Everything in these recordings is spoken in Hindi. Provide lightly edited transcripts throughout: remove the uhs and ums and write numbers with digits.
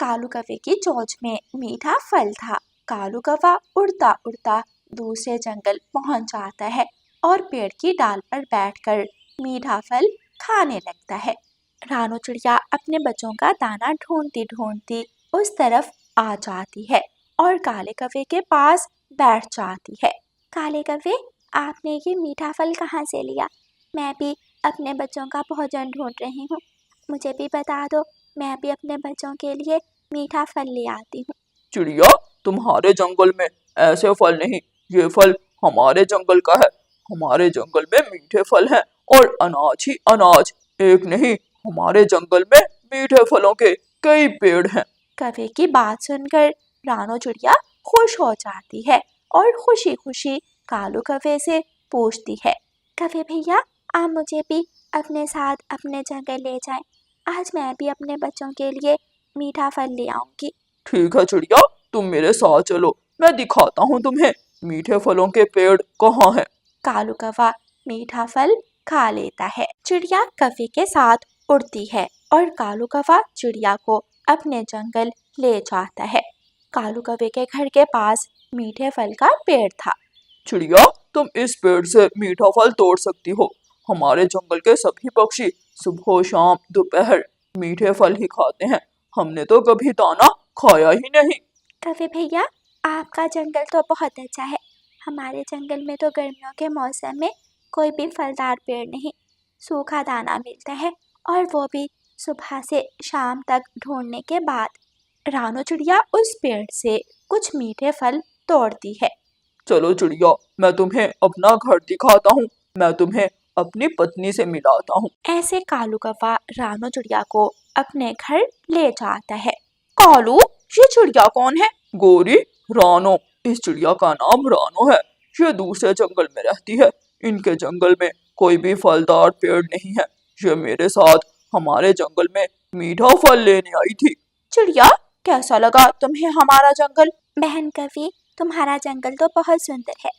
कालू कौवे की चोंच में मीठा फल था। कालू कौवा उड़ता उड़ता दूसरे जंगल पहुंच जाता है और पेड़ की डाल पर बैठकर मीठा फल खाने लगता है। रानो चिड़िया अपने बच्चों का दाना ढूंढती ढूंढती उस तरफ आ जाती है और काले कौवे के पास बैठ जाती है। काले कौवे, आपने ये मीठा फल कहाँ से लिया? मैं भी अपने बच्चों का भोजन ढूंढ रही हूँ, मुझे भी बता दो, मैं भी अपने बच्चों के लिए मीठा फल ले आती हूँ। चिड़िया, तुम्हारे जंगल में ऐसे फल नहीं, ये फल हमारे जंगल का है। हमारे जंगल में मीठे फल हैं और अनाज ही अनाज। एक नहीं, हमारे जंगल में मीठे फलों के कई पेड़ हैं। कौवे की बात सुनकर रानो चिड़िया खुश हो जाती है और खुशी खुशी कालू कौवे से पूछती है, कौवे भैया, आप मुझे भी अपने साथ अपने जंगल ले जाएं। आज मैं भी अपने बच्चों के लिए मीठा फल ले आऊंगी। ठीक है चिड़िया, तुम मेरे साथ चलो, मैं दिखाता हूँ तुम्हें मीठे फलों के पेड़ कहाँ हैं। कालू कौवा मीठा फल खा लेता है। चिड़िया कौवे के साथ उड़ती है और कालू कौवा चिड़िया को अपने जंगल ले जाता है। कालू कौवे के घर के पास मीठे फल का पेड़ था। चिड़िया, तुम इस पेड़ से मीठा फल तोड़ सकती हो। हमारे जंगल के सभी पक्षी सुबह शाम दोपहर मीठे फल ही खाते हैं। हमने तो कभी दाना खाया ही नहीं। कौवे भैया, आपका जंगल तो बहुत अच्छा है। हमारे जंगल में तो गर्मियों के मौसम में कोई भी फलदार पेड़ नहीं, सूखा दाना मिलता है और वो भी सुबह से शाम तक ढूंढने के बाद। रानो चिड़िया उस पेड़ से कुछ मीठे फल तोड़ती है। चलो चिड़िया, मैं तुम्हें अपना घर दिखाता हूँ, मैं तुम्हें अपनी पत्नी से मिलाता हूँ। ऐसे कालू कौवा रानो चिड़िया को अपने घर ले जाता है। कालू, ये चिड़िया कौन है? गोरी, रानो। इस चिड़िया का नाम रानो है। ये दूसरे जंगल में रहती है। इनके जंगल में कोई भी फलदार पेड़ नहीं है। ये मेरे साथ हमारे जंगल में मीठा फल लेने आई थी। चिड़िया, कैसा लगा तुम्हें हमारा जंगल? बहन कवि, तुम्हारा जंगल तो बहुत सुंदर है।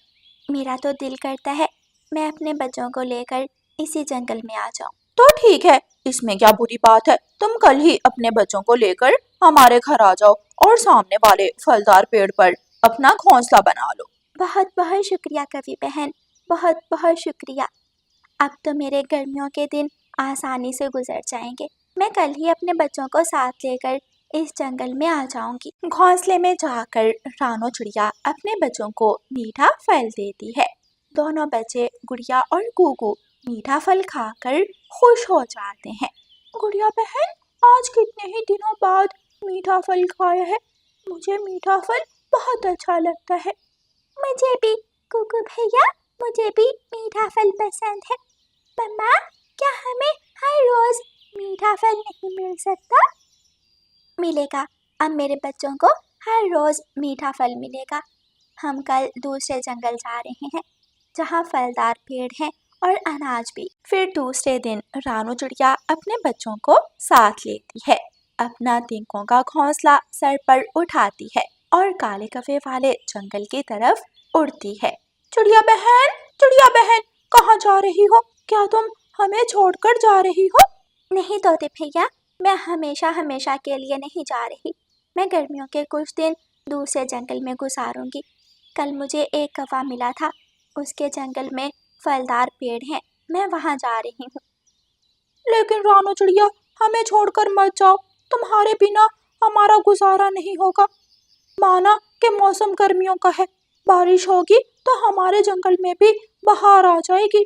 मेरा तो दिल करता है मैं अपने बच्चों को लेकर इसी जंगल में आ जाऊं। तो ठीक है, इसमें क्या बुरी बात है। तुम कल ही अपने बच्चों को लेकर हमारे घर आ जाओ और सामने वाले फलदार पेड़ पर अपना घोंसला बना लो। बहुत बहुत शुक्रिया कवि बहन, बहुत बहुत शुक्रिया। अब तो मेरे गर्मियों के दिन आसानी से गुजर जाएंगे। मैं कल ही अपने बच्चों को साथ लेकर इस जंगल में आ जाऊंगी। घोंसले में जाकर रानो चिड़िया अपने बच्चों को मीठा फल देती है। दोनों बच्चे गुड़िया और गुगु मीठा फल खाकर खुश हो जाते हैं। गुड़िया बहन, आज कितने ही दिनों बाद मीठा फल खाया है। मुझे मीठा फल बहुत अच्छा लगता है। मुझे भी गुगु भैया, मुझे भी मीठा फल पसंद है। मम्मा, क्या हमें हर रोज मीठा फल नहीं मिल सकता? मिलेगा, अब मेरे बच्चों को हर रोज मीठा फल मिलेगा। हम कल दूसरे जंगल जा रहे हैं जहाँ फलदार पेड़ हैं और अनाज भी। फिर दूसरे दिन रानो चिड़िया अपने बच्चों को साथ लेती है, अपना तिनकों का घोंसला सर पर उठाती है और काले कौवे वाले जंगल की तरफ उड़ती है। चिड़िया बहन, कहाँ जा रही हो? क्या तुम हमें छोड़कर जा रही हो? नहीं तोते भैया, मैं हमेशा हमेशा के लिए नहीं जा रही। मैं गर्मियों के कुछ दिन दूसरे जंगल में गुजारूंगी। कल मुझे एक कौवा मिला था, उसके जंगल में फलदार पेड़ हैं, मैं वहां जा रही हूँ। लेकिन रानो चिड़िया, हमें छोड़कर मत जाओ, तुम्हारे बिना हमारा गुजारा नहीं होगा। माना कि मौसम गर्मियों का है, बारिश होगी तो हमारे जंगल में भी बहार आ जाएगी।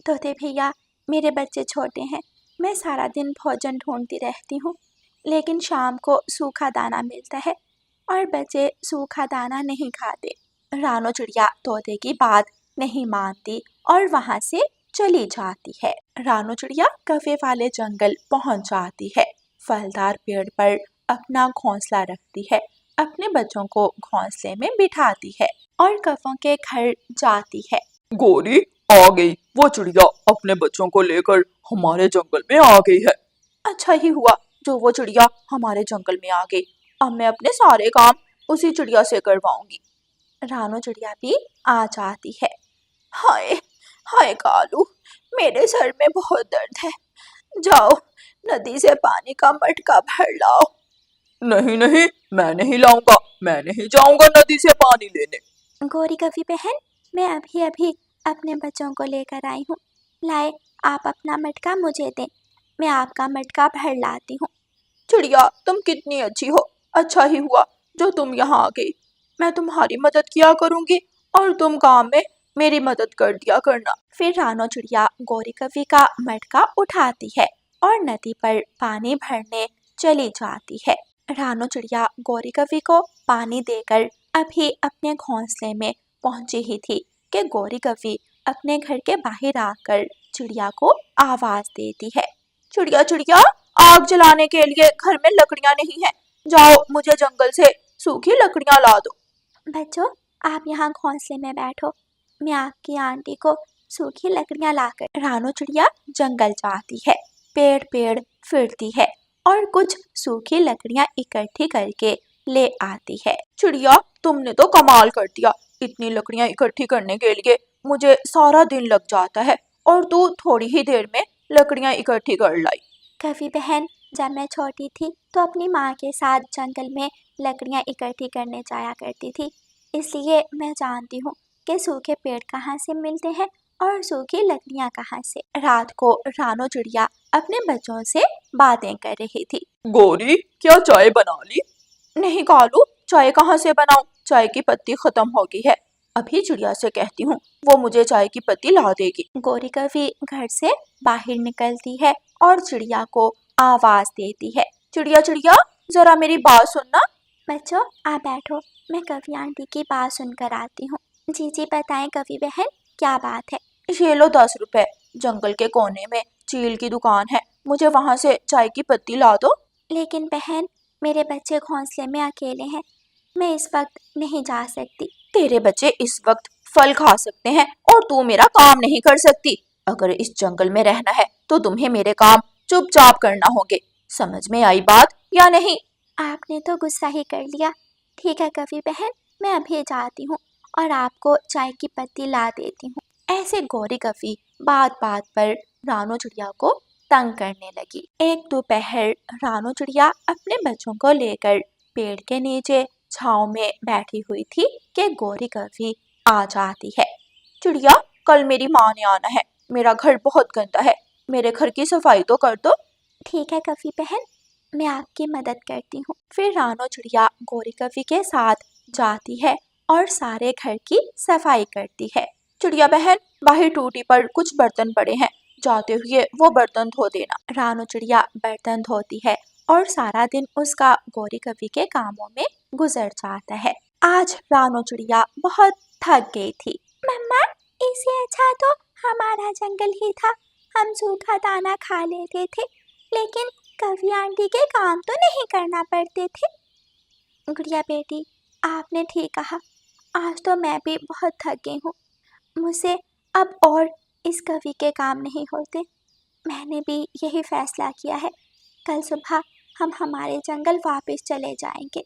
तोते भैया, मेरे बच्चे छोटे हैं, मैं सारा दिन भोजन ढूंढती रहती हूँ, लेकिन शाम को सूखा दाना मिलता है और बच्चे सूखा दाना नहीं खाते। रानो चिड़िया तोते की बात नहीं मानती और वहाँ से चली जाती है। रानो चिड़िया कौवे वाले जंगल पहुँच जाती है, फलदार पेड़ पर अपना घोंसला रखती है, अपने बच्चों को घोंसले में बिठाती है और कौवों के घर जाती है। गोरी, आ गई वो चिड़िया, अपने बच्चों को लेकर हमारे जंगल में आ गई है। अच्छा ही हुआ जो वो चिड़िया हमारे जंगल में आ गई। अब मैं अपने सारे काम उसी चिड़िया से करवाऊंगी। रानो चिड़िया भी आ जाती है। हाय हाय कालू, मेरे सर में बहुत दर्द है, जाओ नदी से पानी का मटका भर लाओ। नहीं नहीं, मैं नहीं लाऊंगा, मैं नहीं जाऊंगा नदी से पानी लेने। गौरी कवि बहन, मैं अभी अभी अपने बच्चों को लेकर आई हूँ। लाए, आप अपना मटका मुझे दें, मैं आपका मटका भर लाती हूँ। चिड़िया, तुम कितनी अच्छी हो, अच्छा ही हुआ जो तुम यहाँ आ गई। मैं तुम्हारी मदद किया करूंगी और तुम काम में मेरी मदद कर दिया करना। फिर रानो चिड़िया गौरी कवि का मटका उठाती है और नदी पर पानी भरने चली जाती है। रानो चिड़िया गौरी कवि को पानी देकर अभी अपने घोंसले में पहुंची ही थी कि गौरी कवि अपने घर के बाहर आकर चिड़िया को आवाज देती है। चिड़िया चिड़िया, आग जलाने के लिए घर में लकड़ियां नहीं है, जाओ मुझे जंगल से सूखी लकड़ियां ला दो। बच्चों, आप यहाँ घोंसले में बैठो, मैं आपकी आंटी को सूखी लकड़ियां लाकर। रानो चिड़िया जंगल जाती है, पेड़ पेड़ फिरती है और कुछ सूखी लकड़ियां इकट्ठी करके ले आती है। चिड़िया, तुमने तो कमाल कर दिया, इतनी लकड़ियां इकट्ठी करने के लिए मुझे सारा दिन लग जाता है और तू थोड़ी ही देर में लकड़ियां इकट्ठी कर लाई। कवि बहन, जब मैं छोटी थी तो अपनी माँ के साथ जंगल में लकड़ियाँ इकट्ठी करने जाया करती थी, इसलिए मैं जानती हूँ कि सूखे पेड़ कहाँ से मिलते हैं और सूखी लकड़ियाँ कहाँ से। रात को रानो चिड़िया अपने बच्चों से बातें कर रही थी। गौरी, क्या चाय बना ली? नहीं कालू, चाय कहाँ से बनाऊं, चाय की पत्ती खत्म हो गई है। अभी चिड़िया से कहती हूँ, वो मुझे चाय की पत्ती ला देगी। गौरी कवि घर से बाहर निकलती है और चिड़िया को आवाज देती है। चिड़िया चिड़िया, जरा मेरी बात सुनना। बच्चों, आप बैठो, मैं कवि आंटी की बात सुनकर आती हूँ। जी जी बताएं कवि बहन, क्या बात है? ये लो 10 रुपए, जंगल के कोने में चील की दुकान है, मुझे वहाँ से चाय की पत्ती ला दो। लेकिन बहन, मेरे बच्चे घोंसले में अकेले हैं, मैं इस वक्त नहीं जा सकती। तेरे बच्चे इस वक्त फल खा सकते हैं और तू मेरा काम नहीं कर सकती। अगर इस जंगल में रहना है तो तुम्हें मेरे काम चुपचाप करना होंगे। समझ में आई बात या नहीं? आपने तो गुस्सा ही कर लिया। ठीक है कवि बहन, मैं अभी जाती हूँ और आपको चाय की पत्ती ला देती हूँ। ऐसे गौरी कवि बात बात पर रानो चिड़िया को तंग करने लगी। एक दोपहर रानो चिड़िया अपने बच्चों को लेकर पेड़ के नीचे छांव में बैठी हुई थी कि गौरी कवि आ जाती है। चिड़िया, कल मेरी माँ ने आना है, मेरा घर बहुत गंदा है, मेरे घर की सफाई तो कर दो। ठीक है कवि बहन, मैं आपकी मदद करती हूँ। फिर रानो चिड़िया गौरी कवि के साथ जाती है और सारे घर की सफाई करती है। चिड़िया बहन, बाहर टूटी पर कुछ बर्तन पड़े हैं, जाते हुए वो बर्तन धो देना। रानो चिड़िया बर्तन धोती है और सारा दिन उसका गौरी कवि के कामों में गुजर जाता है। आज रानो चिड़िया बहुत थक गई थी। मम्मा, इससे अच्छा तो हमारा जंगल ही था, हम सूखा दाना खा लेते थे, लेकिन कवि आंटी के काम तो नहीं करना पड़ते थे। गुड़िया बेटी, आपने ठीक कहा, आज तो मैं भी बहुत थक गई हूँ, मुझसे अब और इस कवि के काम नहीं होते। मैंने भी यही फैसला किया है, कल सुबह हम हमारे जंगल वापस चले जाएंगे।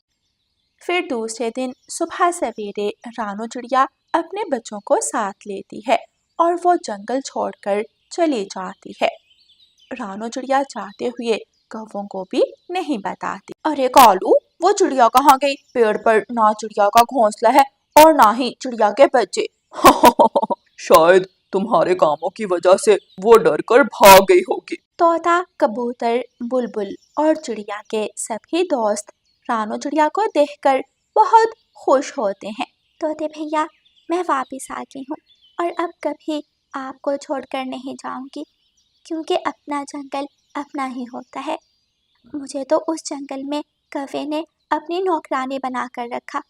फिर दूसरे दिन सुबह सवेरे रानो चिड़िया अपने बच्चों को साथ लेती है और वो जंगल छोड़कर चली जाती है। रानो चिड़िया जाते हुए कौवों को भी नहीं बताती। अरे कालू, वो चिड़िया कहाँ गई? पेड़ पर ना चिड़िया का घोंसला है और ना ही चिड़िया के बच्चे। शायद तुम्हारे कामों की वजह से वो डर कर भाग गई होगी। तोता, कबूतर, बुलबुल और चिड़िया के सभी दोस्त रानो चिड़िया को देखकर बहुत खुश होते हैं। तोते भैया, मैं वापस आ गई हूँ और अब कभी आपको छोड़कर नहीं जाऊंगी, क्योंकि अपना जंगल अपना ही होता है। मुझे तो उस जंगल में कवि ने अपनी नौकरानी बनाकर रखा,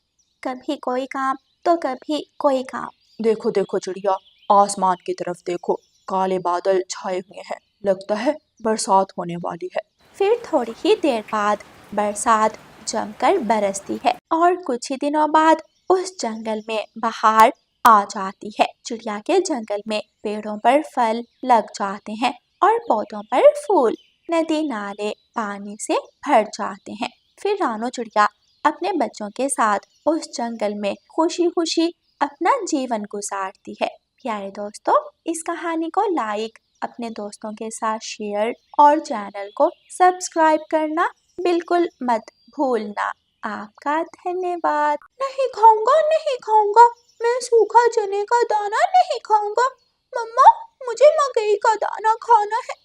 कभी कोई काम तो कभी कोई काम। देखो देखो चिड़िया, आसमान की तरफ देखो, काले बादल छाए हुए हैं, लगता है बरसात होने वाली है। फिर थोड़ी ही देर बाद बरसात जमकर बरसती है और कुछ ही दिनों बाद उस जंगल में बहार आ जाती है। चिड़िया के जंगल में पेड़ों पर फल लग जाते हैं और पौधों पर फूल, नदी नाले पानी से भर जाते हैं। फिर रानो चिड़िया अपने बच्चों के साथ उस जंगल में खुशी खुशी अपना जीवन गुजारती है। प्यारे दोस्तों, इस कहानी को लाइक अपने दोस्तों के साथ शेयर और चैनल को सब्सक्राइब करना बिल्कुल मत भूलना। आपका धन्यवाद। नहीं खाऊंगा, नहीं खाऊंगा, मैं सूखा चने का दाना नहीं खाऊंगा। मम्मा, मुझे मकई का दाना खाना है।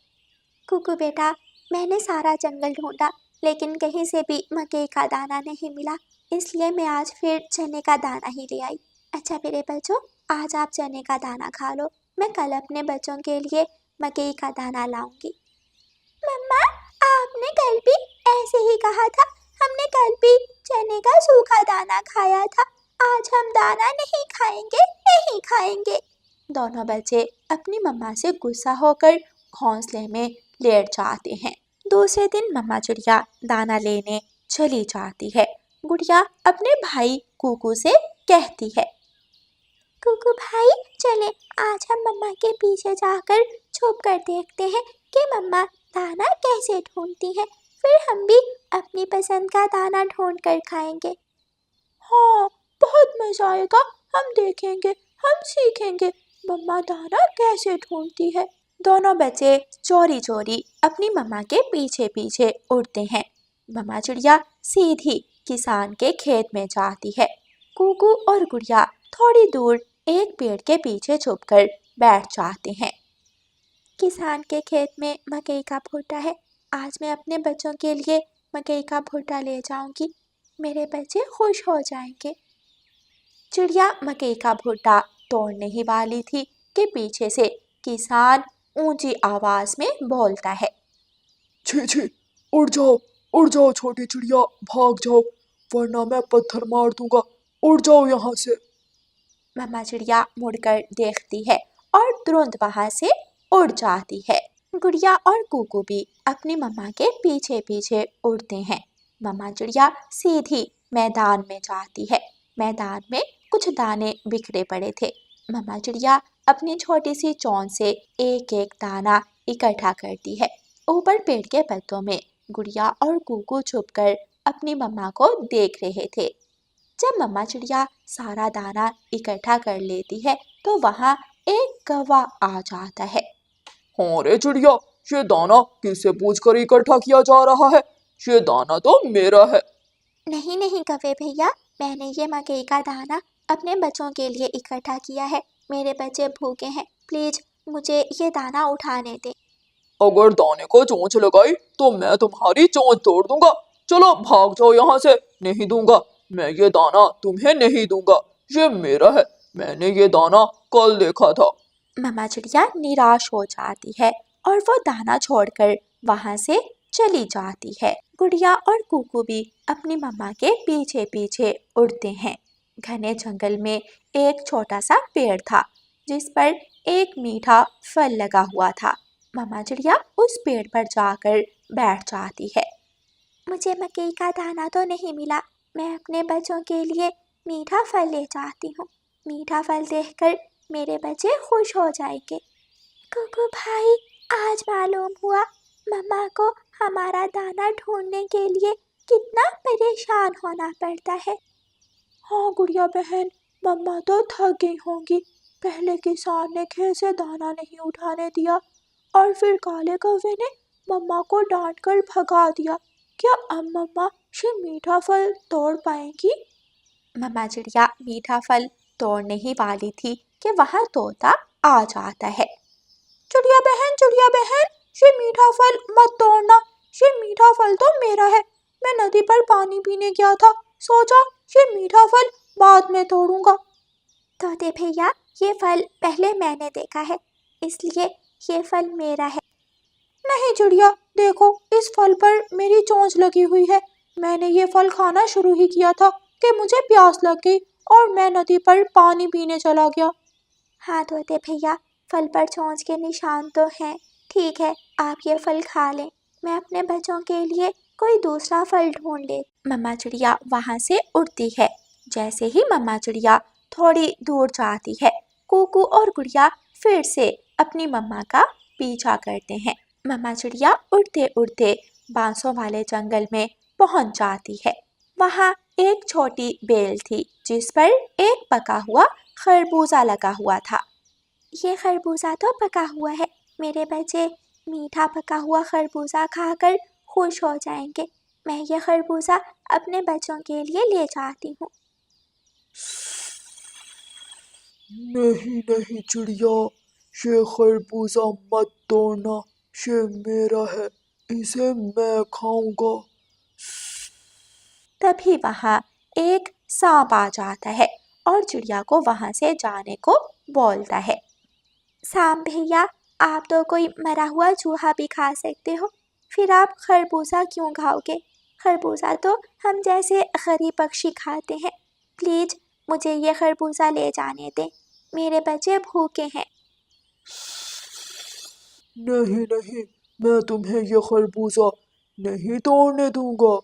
कुकू बेटा, मैंने सारा जंगल ढूंढा लेकिन कहीं से भी मकई का दाना नहीं मिला, इसलिए मैं आज फिर चने का दाना ही ले आई। अच्छा मेरे बच्चों, आज आप चने का दाना खा लो, मैं कल अपने बच्चों के लिए मकई का दाना लाऊंगी। मम्मा, आपने कल भी ऐसे ही कहा था, हमने कल भी चने का सूखा दाना खाया था, आज हम दाना नहीं खाएंगे, नहीं खाएंगे। दोनों बच्चे अपनी मम्मा से गुस्सा होकर घोंसले में लेट जाते हैं। दूसरे दिन मम्मा चिड़िया दाना लेने चली जाती है। गुड़िया अपने भाई कुकू से कहती है, कुकू भाई, चले आज हम मम्मा के पीछे जाकर छुप कर देखते हैं कि मम्मा दाना कैसे ढूंढती है, फिर हम भी अपनी पसंद का दाना ढूंढ कर खाएंगे। हाँ, बहुत मजा आएगा, हम देखेंगे, हम सीखेंगे मम्मा दाना कैसे ढूंढती है। दोनों बच्चे चोरी चोरी अपनी मम्मा के पीछे पीछे उड़ते हैं। मम्मा चिड़िया सीधी किसान के खेत में जाती है। कुकू और गुड़िया थोड़ी दूर एक पेड़ के पीछे छुपकर बैठ जाते हैं। किसान के खेत में मकई का भुट्टा है, आज मैं अपने बच्चों के लिए मकई का भुट्टा ले जाऊंगी, मेरे बच्चे खुश हो जाएंगे। चिड़िया मकई का भुट्टा तोड़ने ही वाली थी कि पीछे से किसान ऊंची आवाज में बोलता है, छी छी, उड़ जाओ छोटी चिड़िया, भाग जाओ वरना मैं पत्थर मार दूंगा, उड़ जाओ यहाँ से। मम्मा चिड़िया मुड़कर देखती है और तुरंत वहां से उड़ जाती है। गुड़िया और कुकू भी अपनी मम्मा के पीछे पीछे उड़ते हैं। मम्मा चिड़िया सीधी मैदान में जाती है। मैदान में कुछ दाने बिखरे पड़े थे। मम्मा चिड़िया अपनी छोटी सी चोंच से एक एक दाना इकट्ठा करती है। ऊपर पेड़ के पत्तों में गुड़िया और कुकू छुपकर अपनी मम्मा को देख रहे थे। जब मम्मा चिड़िया सारा दाना इकट्ठा कर लेती है तो वहाँ एक कौवा आ जाता है। हाँ रे चिड़िया, ये दाना किससे पूछकर इकट्ठा किया जा रहा है? ये दाना तो मेरा है। नहीं नहीं कौवे भैया, मैंने ये मकई का दाना अपने बच्चों के लिए इकट्ठा किया है, मेरे बच्चे भूखे हैं, प्लीज मुझे ये दाना उठाने दे। अगर दाने को चोंच लगाई तो मैं तुम्हारी चोंच तोड़ दूंगा। चलो भाग जाओ यहाँ से, नहीं दूंगा, मैं ये दाना तुम्हें नहीं दूंगा, ये मेरा है, मैंने ये दाना कल देखा था। मम्मा चिड़िया निराश हो जाती है और वो दाना छोड़कर वहां से चली जाती है। गुड़िया और कुकू भी अपनी मम्मा के पीछे पीछे उड़ते हैं। घने जंगल में एक छोटा सा पेड़ था जिस पर एक मीठा फल लगा हुआ था। मम्मा चिड़िया उस पेड़ पर जाकर बैठ जाती है। मुझे मकई का दाना तो नहीं मिला, मैं अपने बच्चों के लिए मीठा फल ले जाती हूँ, मीठा फल देखकर मेरे बच्चे खुश हो जाएंगे। कुकू भाई, आज मालूम हुआ मम्मा को हमारा दाना ढूंढने के लिए कितना परेशान होना पड़ता है। हाँ गुड़िया बहन, मम्मा तो थक गई होंगी, पहले किसान ने खेत से दाना नहीं उठाने दिया और फिर काले कौवे ने मम्मा को डांट कर भगा दिया। क्या अब मम्मा ये मीठा फल तोड़ पाएंगी? मम्मा चिड़िया मीठा फल तोड़ने ही वाली थी कि वहाँ तोता आ जाता है। चिड़िया बहन, ये मीठा फल मत तोड़ना, ये मीठा फल तो मेरा है, मैं नदी पर पानी पीने गया था, सोचा ये मीठा फल बाद में तोड़ूंगा। तोते भैया, ये फल पहले मैंने देखा है, इसलिए ये फल मेरा है। नहीं चिड़िया, देखो इस फल पर मेरी चोंच लगी हुई है, मैंने ये फल खाना शुरू ही किया था कि मुझे प्यास लग गई और मैं नदी पर पानी पीने चला गया। हाँ तोते भैया, फल पर चोंच के निशान तो हैं, ठीक है आप ये फल खा लें, मैं अपने बच्चों के लिए कोई दूसरा फल ढूंढ ले। मम्मा चिड़िया वहाँ से उड़ती है। जैसे ही मम्मा चिड़िया थोड़ी दूर जाती है, कुकू और गुड़िया फिर से अपनी मम्मा का पीछा करते हैं। मम्मा चिड़िया उड़ते उड़ते बांसों वाले जंगल में पहुंच जाती है। वहाँ एक छोटी बेल थी जिस पर एक पका हुआ खरबूजा लगा हुआ था। ये खरबूजा तो पका हुआ है, मेरे बच्चे मीठा पका हुआ खरबूजा खाकर खुश हो जाएंगे। मैं ये खरबूजा अपने बच्चों के लिए ले जाती हूँ। नहीं नहीं चिड़िया, ये खरबूजा मत तोड़ना, ये मेरा है, इसे मैं खाऊंगा। तभी वहाँ एक सांप आ जाता है और चिड़िया को वहाँ से जाने को बोलता है। सांप भैया, आप तो कोई मरा हुआ चूहा भी खा सकते हो, फिर आप खरबूजा क्यों खाओगे? खरबूजा तो हम जैसे गरीब पक्षी खाते हैं। प्लीज मुझे ये खरबूजा ले जाने दें, मेरे बच्चे भूखे हैं। नहीं नहीं, मैं तुम्हें ये खरबूजा नहीं तोड़ने दूंगा।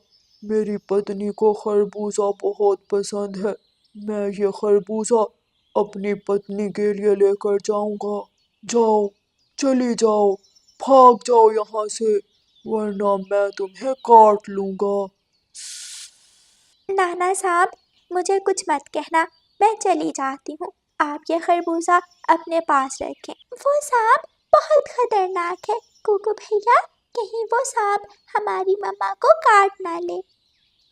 मेरी पत्नी को खरबूजा बहुत पसंद है। मैं ये खरबूजा अपनी पत्नी के लिए लेकर जाऊंगा। जाओ, चली जाओ, भाग जाओ यहाँ से, वरना मैं तुम्हें काट लूंगा। नाना साहब, मुझे कुछ मत कहना, मैं चली जाती हूँ। आप ये खरबूजा अपने पास रखें। वो सांप बहुत खतरनाक है कुकू भैया, कहीं वो सांप हमारी मम्मा को काट ना ले।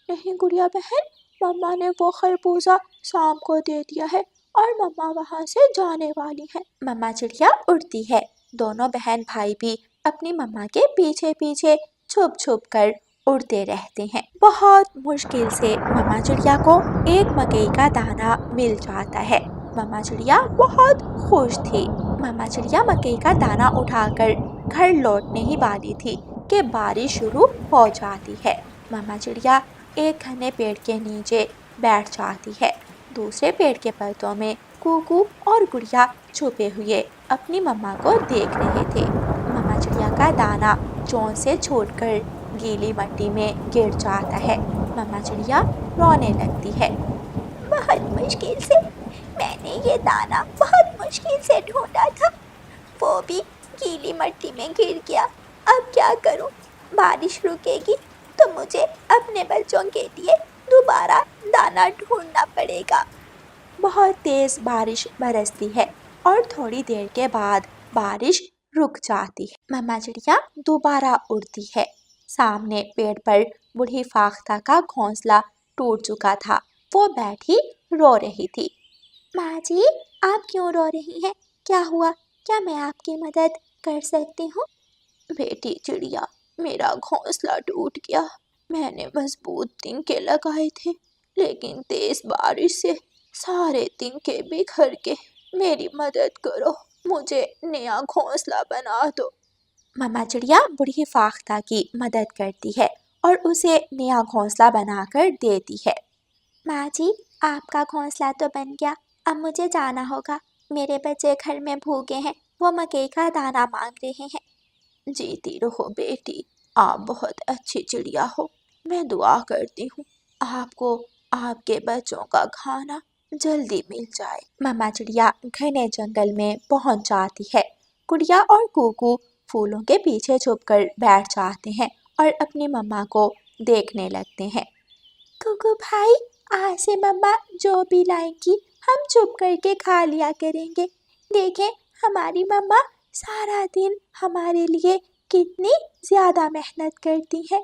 नहीं गुड़िया बहन, मम्मा ने वो खरबूजा सांप को दे दिया है और मम्मा वहाँ से जाने वाली है। मम्मा चिड़िया उड़ती है। दोनों बहन भाई भी अपनी मम्मा के पीछे पीछे छुप छुप कर उड़ते रहते हैं। बहुत मुश्किल से मम्मा चिड़िया को एक मकई का दाना मिल जाता है। मम्मा चिड़िया बहुत खुश थी। मम्मा चिड़िया मकई का दाना उठाकर घर लौटने ही वाली थी कि बारिश शुरू हो जाती है। मम्मा चिड़िया एक घने पेड़ के नीचे बैठ जाती है। दूसरे पेड़ के पत्तों में कुकू और गुड़िया छुपे हुए अपनी मम्मा को देख रहे थे। मम्मा चिड़िया का दाना चोंच से छूटकर गीली मिट्टी में गिर जाता है। मम्मा चिड़िया रोने लगती है। बहुत मुश्किल से मैंने ये दाना बहुत मुश्किल से ढूंढा था, वो भी गीली मिट्टी में गिर गया। अब क्या करूं? बारिश रुकेगी तो मुझे अपने बच्चों के लिए दोबारा दाना ढूंढना पड़ेगा। बहुत तेज बारिश बरसती है और थोड़ी देर के बाद बारिश रुक जाती है। मम्मा चिड़िया दोबारा उड़ती है। सामने पेड़ पर बूढ़ी फाख्ता का घोंसला टूट चुका था। वो बैठी रो रही थी। माँ जी, आप क्यों रो रही हैं? क्या हुआ? क्या मैं आपकी मदद कर सकती हूँ? बेटी चिड़िया, मेरा घोंसला टूट गया। मैंने मजबूत तिनके लगाए थे, लेकिन तेज बारिश से सारे तिनके बिखर के। मेरी मदद करो, मुझे नया घोंसला बना दो। मम्मा चिड़िया बूढ़ी फाख्ता की मदद करती है और उसे नया घोंसला बनाकर देती है। माँ जी, आपका घोंसला तो बन गया, अब मुझे जाना होगा। मेरे बच्चे घर में भूखे हैं, वो मकई का दाना मांग रहे हैं। जीती रहो बेटी, आप बहुत अच्छी चिड़िया हो। मैं दुआ करती हूँ आपको आपके बच्चों का खाना जल्दी मिल जाए। मम्मा चिड़िया घने जंगल में पहुंच जाती है। गुड़िया और कुकू फूलों के पीछे छुपकर बैठ जाते हैं और अपनी मम्मा को देखने लगते हैं। कुकू भाई, आज से मम्मा जो भी लाएंगी हम चुप करके खा लिया करेंगे। देखें, हमारी मम्मा सारा दिन हमारे लिए कितनी ज़्यादा मेहनत करती है।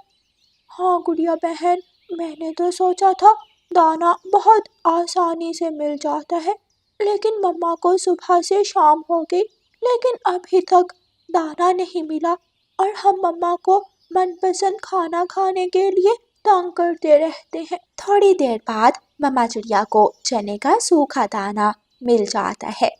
हाँ गुड़िया बहन, मैंने तो सोचा था दाना बहुत आसानी से मिल जाता है, लेकिन मम्मा को सुबह से शाम हो गई, लेकिन अभी तक दाना नहीं मिला और हम मम्मा को मनपसंद खाना खाने के लिए तंग करते रहते हैं। थोड़ी देर बाद मम्मा चिड़िया को चने का सूखा दाना मिल जाता है।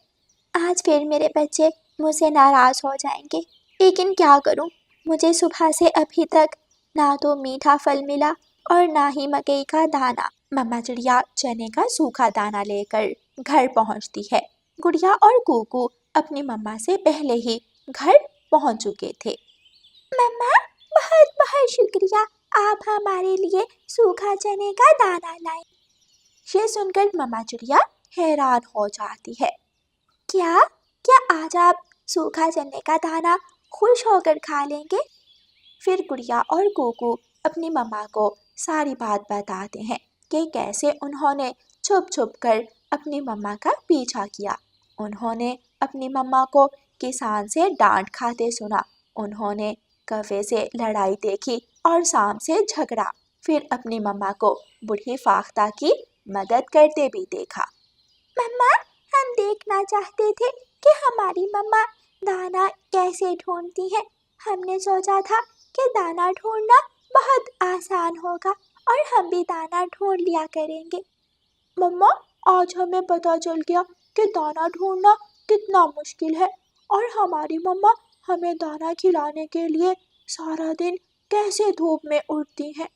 आज फिर मेरे बच्चे मुझसे नाराज हो जाएंगे, लेकिन क्या करूं? मुझे सुबह से अभी तक ना तो मीठा फल मिला और ना ही मकई का दाना। मम्मा चिड़िया चने का सूखा दाना लेकर घर पहुंचती है। गुड़िया और कुकू अपनी मम्मा से पहले ही घर पहुंच चुके थे। मम्मा, बहुत बहुत शुक्रिया, आप हमारे लिए सूखा चने का दाना लाए। ये सुनकर मम्मा चिड़िया हैरान हो जाती है। क्या क्या आज आप सूखा चने का दाना खुश होकर खा लेंगे? फिर गुड़िया और कुकू अपनी मम्मा को सारी बात बताते हैं कि कैसे उन्होंने छुप छुप कर अपनी मम्मा का पीछा किया। उन्होंने अपनी मम्मा को किसान से डांट खाते सुना। उन्होंने कौवे से लड़ाई देखी और सांप से झगड़ा। फिर अपनी मम्मा को बूढ़ी फाख्ता की मदद करते भी देखा। मम्मा, हम देखना चाहते थे कि हमारी मम्मा दाना कैसे ढूंढती है। हमने सोचा था कि दाना ढूंढना बहुत आसान होगा और हम भी दाना ढूंढ लिया करेंगे। मम्मा, आज हमें पता चल गया कि दाना ढूंढना कितना मुश्किल है और हमारी मम्मा हमें दाना खिलाने के लिए सारा दिन कैसे धूप में उड़ती हैं।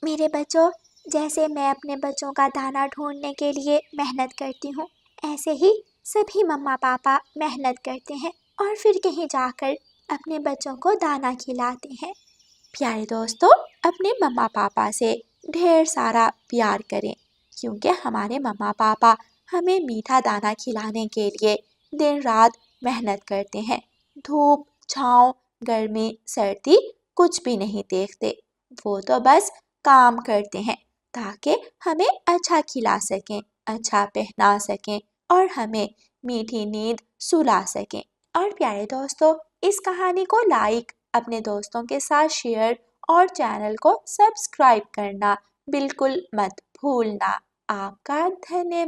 मेरे बच्चों, जैसे मैं अपने बच्चों का दाना ढूंढने के लिए मेहनत करती हूँ, ऐसे ही सभी मम्मा पापा मेहनत करते हैं और फिर कहीं जाकर अपने बच्चों को दाना खिलाते हैं। प्यारे दोस्तों, अपने मम्मा पापा से ढेर सारा प्यार करें, क्योंकि हमारे मम्मा पापा हमें मीठा दाना खिलाने के लिए दिन रात मेहनत करते हैं। धूप, छाँव, गर्मी, सर्दी कुछ भी नहीं देखते। वो तो बस काम करते हैं ताकि हमें अच्छा खिला सकें, अच्छा पहना सकें और हमें मीठी नींद सुला सकें। और प्यारे दोस्तों, इस कहानी को लाइक, अपने दोस्तों के साथ शेयर और चैनल को सब्सक्राइब करना बिल्कुल मत भूलना। आपका धन्यवाद।